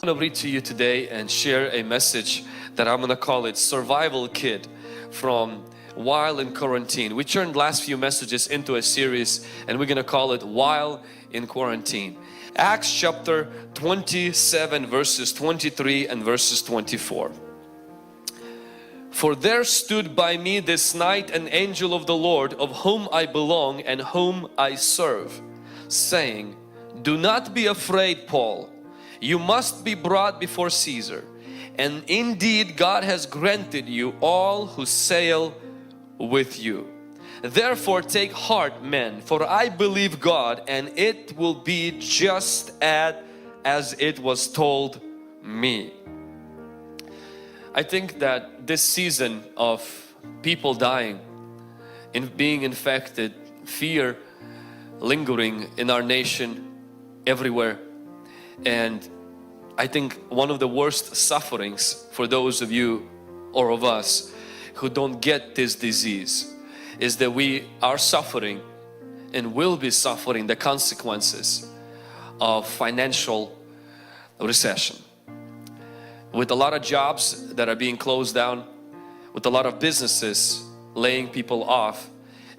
I'm going to read to you today and share a message that I'm going to call it Survival Kit from While in Quarantine. We turned last few messages into a series and we're going to call it While in Quarantine. Acts chapter 27 verses 23 and verses 24. For there stood by me this night an angel of the Lord, of whom I belong and whom I serve, saying, do not be afraid, Paul. You must be brought before Caesar. And indeed God has granted you all who sail with you. Therefore take heart, men, for I believe God, and it will be just as it was told me. I think that this season of people dying, in being infected, fear lingering in our nation, everywhere, and I think one of the worst sufferings for those of you or of us who don't get this disease is that we are suffering and will be suffering the consequences of financial recession. With a lot of jobs that are being closed down, with a lot of businesses laying people off,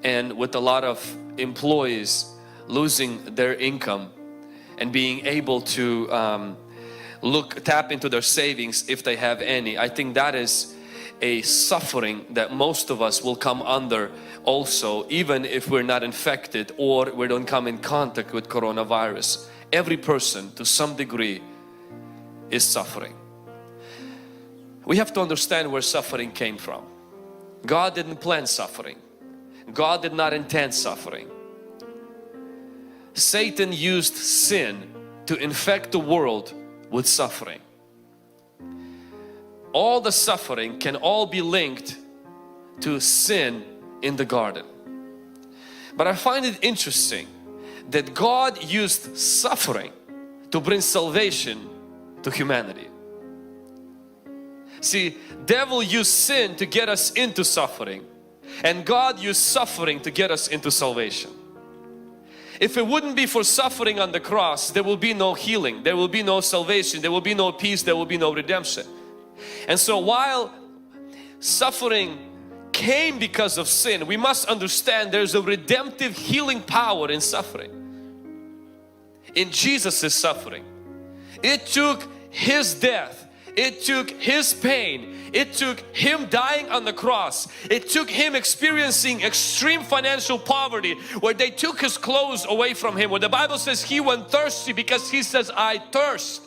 and with a lot of employees losing their income and being able to tap into their savings if they have any. I think that is a suffering that most of us will come under also, even if we're not infected or we don't come in contact with coronavirus. Every person to some degree is suffering. We have to understand where suffering came from. God didn't plan suffering. God did not intend suffering. Satan used sin to infect the world with suffering. All the suffering can all be linked to sin in the garden. But I find it interesting that God used suffering to bring salvation to humanity. See, devil used sin to get us into suffering, and God used suffering to get us into salvation. If it wouldn't be for suffering on the cross, there will be no healing, there will be no salvation, there will be no peace, there will be no redemption. And so while suffering came because of sin, we must understand there's a redemptive healing power in suffering. In Jesus' suffering, it took His death, it took His pain, it took Him dying on the cross, it took Him experiencing extreme financial poverty where they took His clothes away from Him, where the Bible says He went thirsty because He says, I thirst.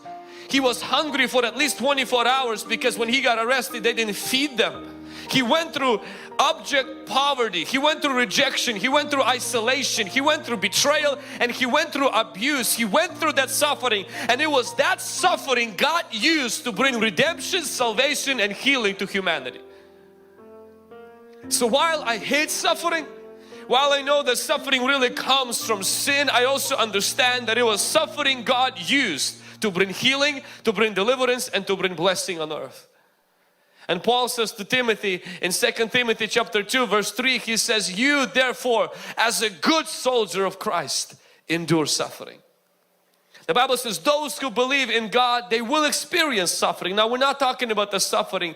He was hungry for at least 24 hours because when He got arrested they didn't feed them. He went through abject poverty, He went through rejection, He went through isolation, He went through betrayal, and He went through abuse. He went through that suffering, and it was that suffering God used to bring redemption, salvation and healing to humanity. So while I hate suffering, while I know that suffering really comes from sin, I also understand that it was suffering God used to bring healing, to bring deliverance and to bring blessing on earth. And Paul says to Timothy in 2 Timothy chapter 2 verse 3, he says, you therefore as a good soldier of Christ endure suffering. The Bible says those who believe in God, they will experience suffering. Now we're not talking about the suffering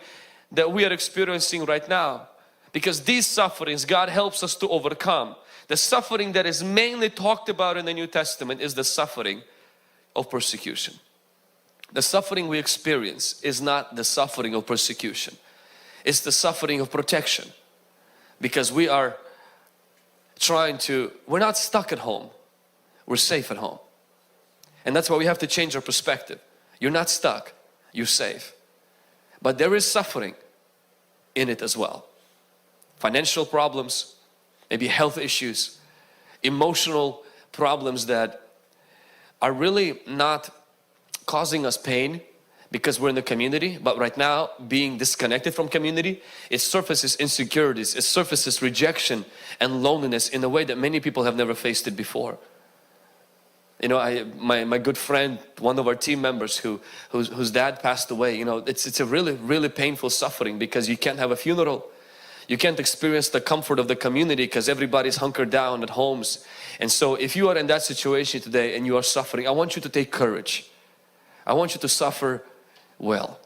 that we are experiencing right now, because these sufferings God helps us to overcome. The suffering that is mainly talked about in the New Testament is the suffering of persecution. The suffering we experience is not the suffering of persecution. It's the suffering of protection, because we are we're not stuck at home. We're safe at home. And that's why we have to change our perspective. You're not stuck, you're safe. But there is suffering in it as well. Financial problems, maybe health issues, emotional problems that are really not causing us pain because we're in the community, but right now being disconnected from community, it surfaces insecurities, it surfaces rejection and loneliness in a way that many people have never faced it before. You know, my good friend, one of our team members whose dad passed away, you know, it's a really painful suffering, because you can't have a funeral. You can't experience the comfort of the community because everybody's hunkered down at homes. And so if you are in that situation today and you are suffering, I want you to take courage. I want you to suffer well.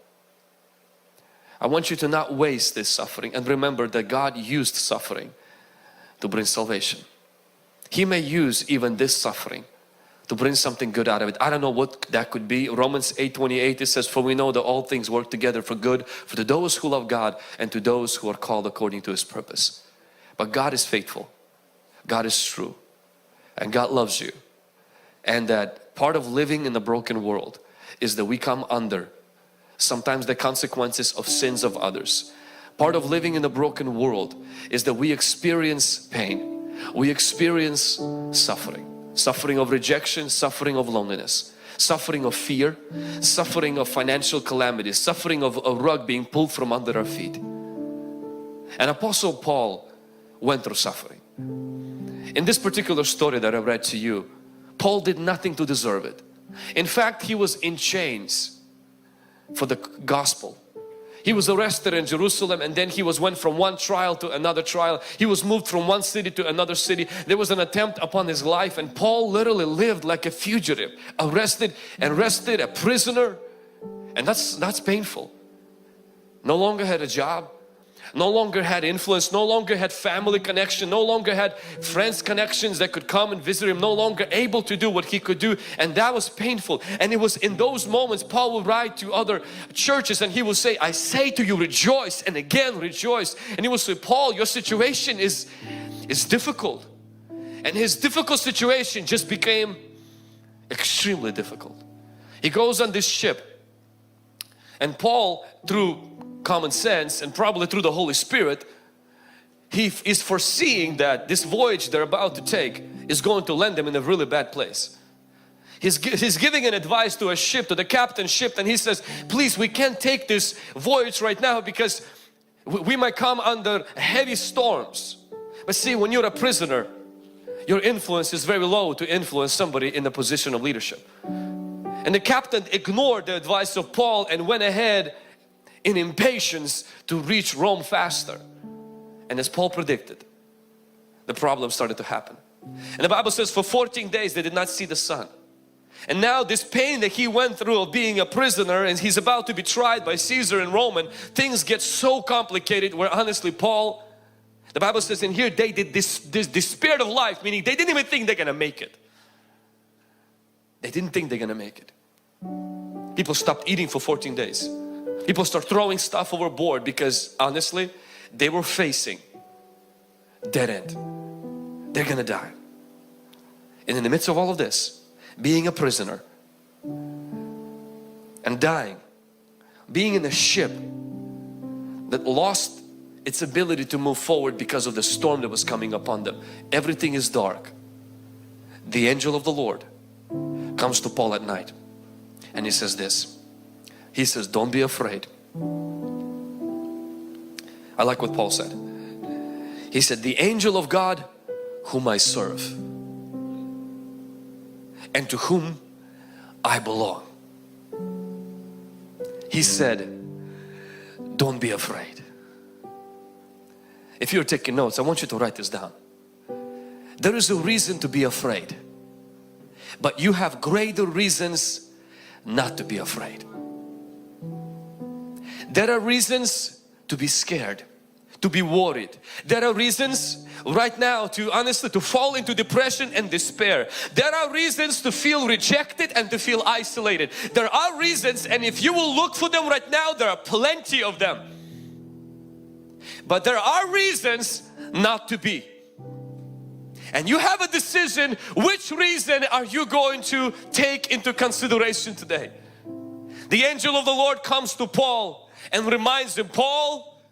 I want you to not waste this suffering, and remember that God used suffering to bring salvation. He may use even this suffering to bring something good out of it. I don't know what that could be. Romans 8:28, it says, for we know that all things work together for good for to those who love God and to those who are called according to His purpose. But God is faithful. God is true. And God loves you. And that part of living in a broken world is that we come under sometimes the consequences of sins of others. Part of living in a broken world is that we experience pain. We experience suffering. Suffering of rejection, suffering of loneliness, suffering of fear, suffering of financial calamities, suffering of a rug being pulled from under our feet. And Apostle Paul went through suffering. In this particular story that I read to you, Paul did nothing to deserve it. In fact, he was in chains for the gospel. He was arrested in Jerusalem, and then he went from one trial to another trial. He was moved from one city to another city. There was an attempt upon his life, and Paul literally lived like a fugitive, arrested, a prisoner. And that's painful. No longer had a job, no longer had influence, no longer had family connection, no longer had friends connections that could come and visit him, no longer able to do what he could do, and that was painful. And it was in those moments Paul would write to other churches and he would say, I say to you, rejoice, and again rejoice. And he would say, Paul, your situation is difficult. And his difficult situation just became extremely difficult. He goes on this ship, and Paul, through common sense and probably through the Holy Spirit, he is foreseeing that this voyage they're about to take is going to land them in a really bad place. He's giving an advice to a ship, to the captain's ship, and he says, please, we can't take this voyage right now because we might come under heavy storms. But see, when you're a prisoner, your influence is very low to influence somebody in a position of leadership. And the captain ignored the advice of Paul and went ahead in impatience to reach Rome faster. And as Paul predicted, the problem started to happen. And the Bible says for 14 days they did not see the sun. And now this pain that he went through of being a prisoner, and he's about to be tried by Caesar and Roman, things get so complicated where honestly Paul, the Bible says in here, they did this despair of life, meaning they didn't even think they're gonna make it. They didn't think they're gonna make it. People stopped eating for 14 days. People start throwing stuff overboard because honestly they were facing dead end. They're gonna die. And in the midst of all of this, being a prisoner and dying, being in a ship that lost its ability to move forward because of the storm that was coming upon them. Everything is dark. The angel of the Lord comes to Paul at night and he says this. He says, don't be afraid. I like what Paul said. He said, the angel of God whom I serve and to whom I belong. He said, don't be afraid. If you're taking notes, I want you to write this down. There is a reason to be afraid, but you have greater reasons not to be afraid. There are reasons to be scared, to be worried. There are reasons right now to honestly to fall into depression and despair. There are reasons to feel rejected and to feel isolated. There are reasons, and if you will look for them right now, there are plenty of them. But there are reasons not to be. And you have a decision, which reason are you going to take into consideration today? The angel of the Lord comes to Paul and reminds him, Paul,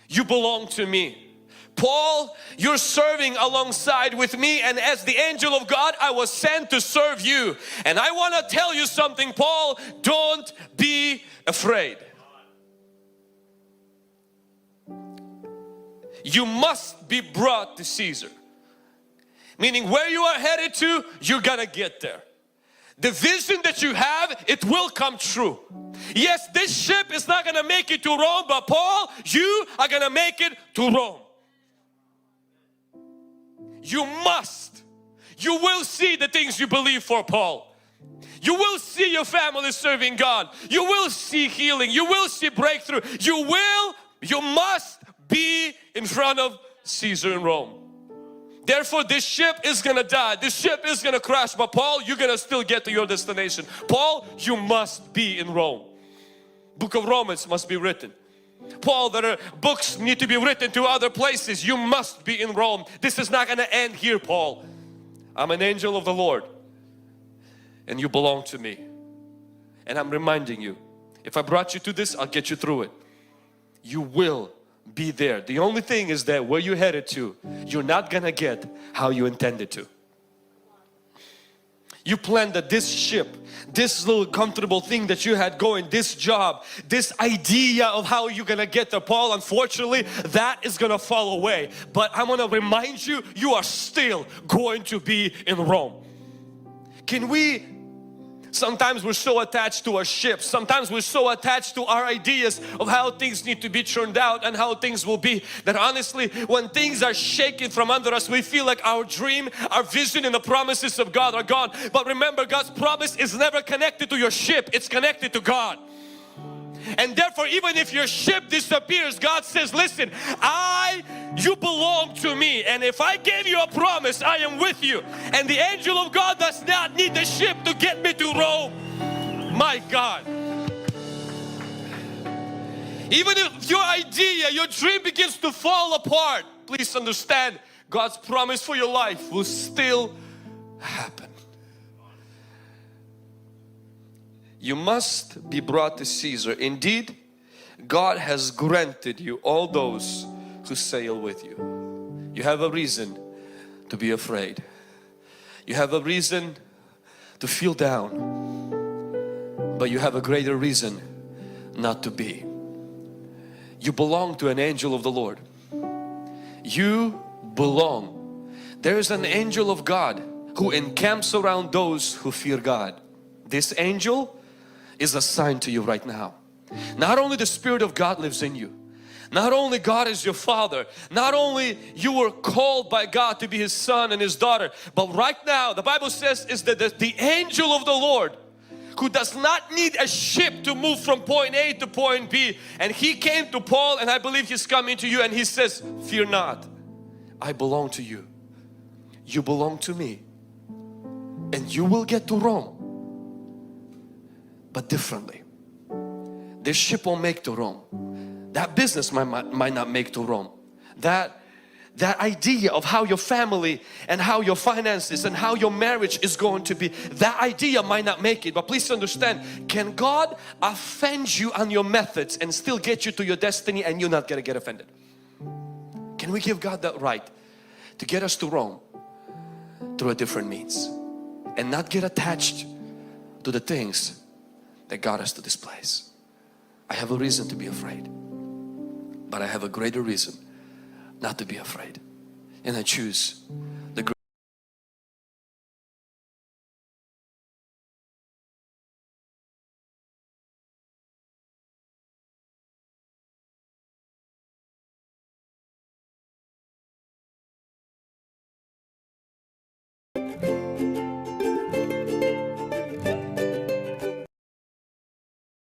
you belong to me. Paul, you're serving alongside with me, and as the angel of God I was sent to serve you. And I want to tell you something, Paul, don't be afraid. You must be brought to Caesar. Meaning where you are headed to, you're gonna get there. The vision that you have, it will come true. Yes, this ship is not gonna make it to Rome, but Paul, you are gonna make it to Rome. You will see the things you believe for, Paul. You will see your family serving God. You will see healing. You will see breakthrough. You must be in front of Caesar in Rome. Therefore this ship is gonna die. This ship is gonna crash. But Paul, you're gonna still get to your destination. Paul, you must be in Rome. Book of Romans must be written. Paul, there are books need to be written to other places. You must be in Rome. This is not gonna end here, Paul. I'm an angel of the Lord and you belong to me. And I'm reminding you, if I brought you to this, I'll get you through it. You will be there. The only thing is that where you're headed to, you're not gonna get how you intended to. You planned that this ship, this little comfortable thing that you had going, this job, this idea of how you're gonna get there, Paul, unfortunately that is gonna fall away. But I want to remind you, you are still going to be in Rome. Sometimes we're so attached to our ship. Sometimes we're so attached to our ideas of how things need to be churned out and how things will be, that honestly when things are shaken from under us, we feel like our dream, our vision and the promises of God are gone. But remember, God's promise is never connected to your ship. It's connected to God. And therefore even if your ship disappears, God says, listen, you belong to me, and if I gave you a promise, I am with you. And the angel of God does not need the ship to get me to Rome. My God. Even if your idea, your dream begins to fall apart, please understand God's promise for your life will still happen. You must be brought to Caesar. Indeed, God has granted you all those who sail with you. You have a reason to be afraid. You have a reason to feel down, but you have a greater reason not to be. You belong to an angel of the Lord. You belong. There is an angel of God who encamps around those who fear God. This angel is assigned to you right now. Not only the Spirit of God lives in you, not only God is your Father, not only you were called by God to be His son and His daughter, but right now the Bible says is that the angel of the Lord, who does not need a ship to move from point A to point B, and he came to Paul, and I believe he's coming to you, and he says, fear not, I belong to you, you belong to me, and you will get to Rome, but differently. This ship won't make to Rome. That business might not make to Rome. That idea of how your family and how your finances and how your marriage is going to be, that idea might not make it. But please understand, can God offend you on your methods and still get you to your destiny and you're not gonna get offended? Can we give God that right to get us to Rome through a different means and not get attached to the things that got us to this place? I have a reason to be afraid, but I have a greater reason not to be afraid, and I choose